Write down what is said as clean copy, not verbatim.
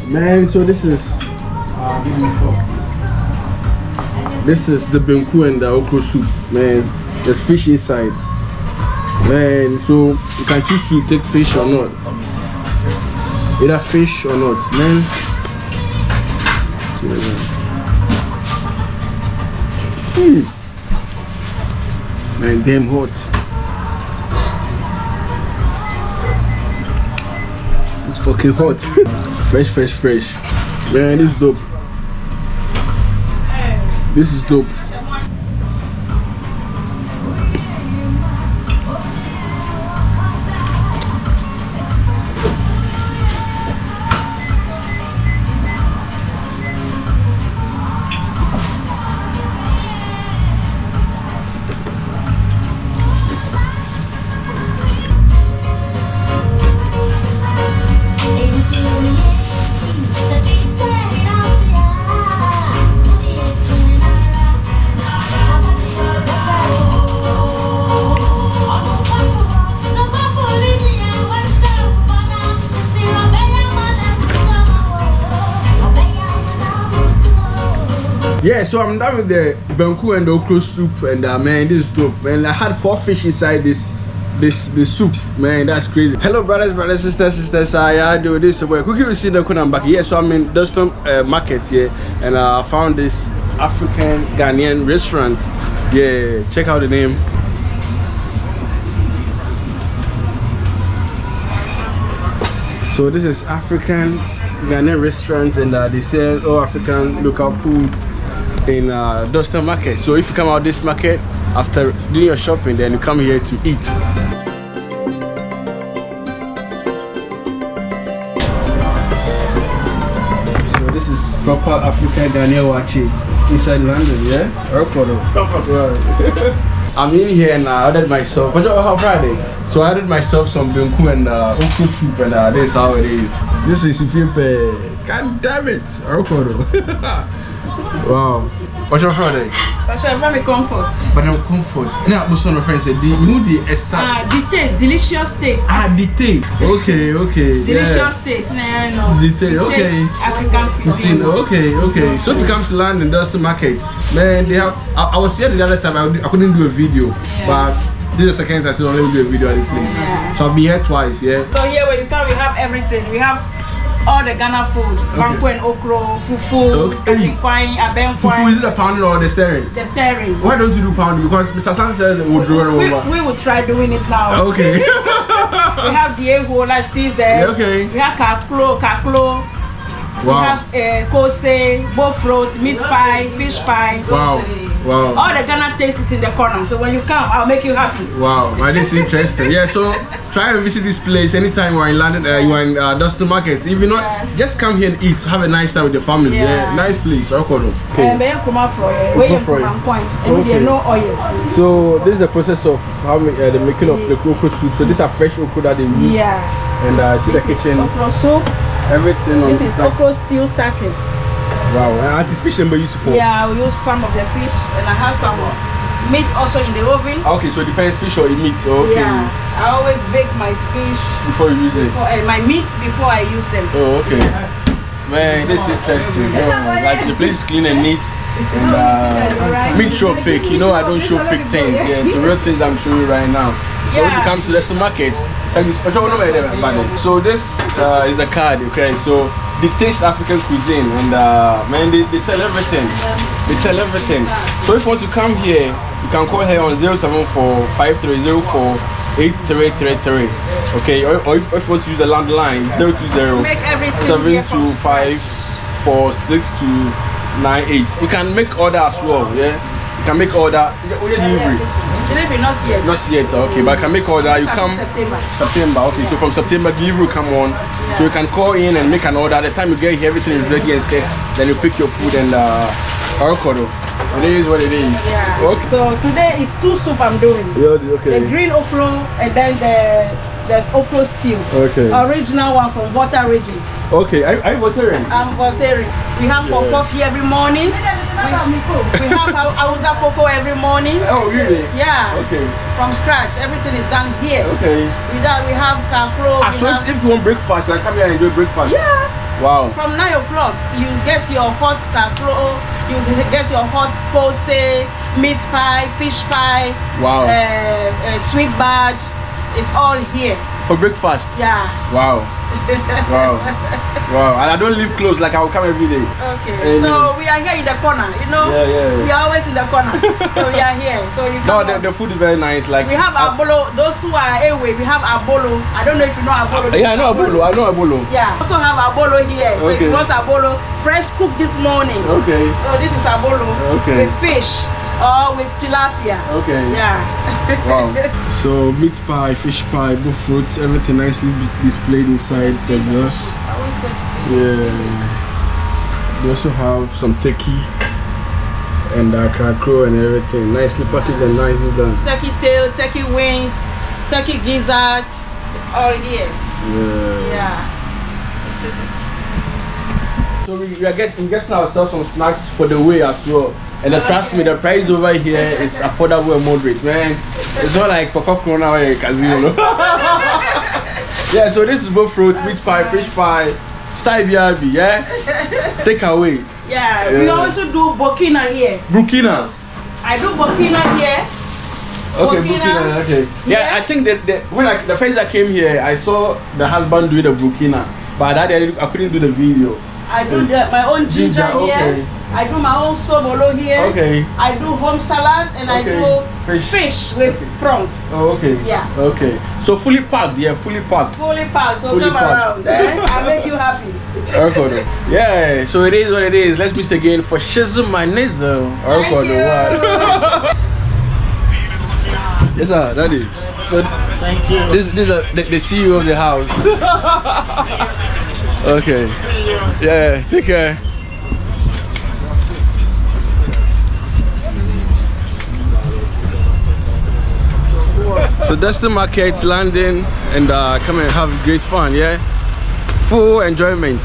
Man, so this is give me focus. This is the benku and the okra soup, man. There's fish inside, man. So you can choose to take fish or not, either fish or not, man. Man, damn hot. It's fucking hot. Fresh. Man, this is dope. This is dope. Yeah, so I'm done with the benku and the okra soup, and man, this is dope, man. I had 4 fish inside this soup, man. That's crazy. Hello, brothers, sisters. I do this. So, cookie with Sindaco, I'm back. Yeah, so I'm in Dalston Market here, and I found this African Ghanaian restaurant. Yeah, check out the name. So this is African Ghanaian restaurant, and they sell all African local food in Dalston Market. So if you come out this market after doing your shopping, then you come here to eat. So this is proper African Ghanaian wachi inside London, yeah? I'm in here and I ordered myself. Friday. So I ordered myself some benku and okra soup, and this is how it is. This is Ifepe. God damn it! Wow. What's your Friday? Very comfort. But I'm comfort. Now, my son friend said, detail, delicious taste. Detail. Okay. Delicious taste. No. Detail. Okay. African cuisine. Okay. So if you come to London, Dalston Market, man, they have. I was here the other time. I couldn't do a video, but this is the second time I only do a video at this place. Yeah. So I'll be here twice. Yeah. So here when you come, we have everything. We have all the Ghana food, banku and okra, fufu, katikwan, abenkwai. Fufu, is it the pounding or the stirring? The stirring. Why don't you do pounding? Because Mr. San says it would do it over. We will try doing it now. Okay. We have the ego, like this. Okay. We have kaklo. Wow. We have kose, bofrot, meat pie, fish pie. Wow. All the Ghana taste is in the corner. So when you come, I'll make you happy. Wow, man, this is interesting. Yeah, so try and visit this place anytime you are in London. You are in Dalston Market. If you not, just come here and eat. Have a nice time with your family. Yeah, nice place. Okay. No oil. So this is the process of how the making of the okra soup. So these are fresh okra that they use. Yeah. And see the kitchen. Okra soup. Everything. This is okra still starting. Wow, and it's fish and useful. Yeah, we use some of the fish, and I have some meat also in the oven. Okay, so it depends fish or meat. Okay. Yeah, I always bake my fish before you use it. My meat before I use them. Oh, okay. Man, this is interesting. Like the place is clean and neat, and meat show fake. You know, I don't show fake things. Yeah, it's the real things I'm showing you right now. So if you come to Dalston Market, check this. So this is the card. Okay, so dictates African cuisine, and man, they sell everything. They sell everything. So if you want to come here, you can call her on 074-5304-8333. Okay, or if you want to use the landline, 020-725-46-298. You can make order as well. Yeah, you can make order. Delivery. Delivery not yet. Not yet. Okay, but I can make order. You come September. Okay, so from September delivery will come on. Yeah. So you can call in and make an order. At the time you get here, everything is ready and set. Then you pick your food and it is what it is. Yeah. Okay. So today is 2 soup I'm doing. Yeah, okay. The green okra and then the okra stew. Okay. Original one from Water region. Okay, are you Voltarian? I'm Voltarian. We have coffee every morning. We have Hausa cocoa every morning. Oh, really? Yeah. Okay. From scratch, everything is done here. Okay. With that, we have kakro. So if you want breakfast, like come here and enjoy breakfast. Yeah. Wow. From 9 o'clock, you get your hot kakro, you get your hot pose, meat pie, fish pie, Wow. Sweet badge. It's all here. For breakfast? Yeah. Wow. Wow. Wow. And I don't live close, like I will come every day. Okay. So we are here in the corner, you know? Yeah. We are always in the corner. So we are here. So you come. No, the food is very nice. Like we have abolo. Those who are away, we have abolo. I don't know if you know abolo. Yeah, I know abolo. I know abolo. Yeah. Also have abolo here. So if you want abolo, fresh cooked this morning. Okay. So this is abolo. Okay. With fish or with tilapia. Okay. Yeah. Wow. So meat pie, fish pie, both fruits, everything nicely displayed inside the glass. Yeah. They also have some turkey and crackrow and everything. Nicely packaged and nicely done. Turkey tail, turkey wings, turkey gizzard. It's all here. Yeah. So we are getting ourselves some snacks for the way as well. And trust me, the price over here is affordable and moderate, man. It's not like Coca Corona or a casino. Yeah, so this is both fruit, meat pie, fish pie, style BRB, yeah? Take away. Yeah, we also do Burkina here. Burkina? I do Burkina here. Okay, Burkina, okay. Yeah, I think that the first I came here, I saw the husband do the Burkina. But that day I couldn't do the video. I do my own ginger here. Okay. I do my own sobolo here. Okay. I do home salad and I do fish with prawns. Oh, okay. Yeah. Okay. So fully packed, yeah, fully packed. Fully packed, so fully come packed. around. I'll make you happy. Okay. Yeah, so it is what it is. Let's meet again for Shizzle my Nizzle. Thank you. Yes, sir, Daddy. So thank you. This is the CEO of the house. Okay. Yeah, take care. So Dalston Market landing and come and have great fun, yeah? Full enjoyment.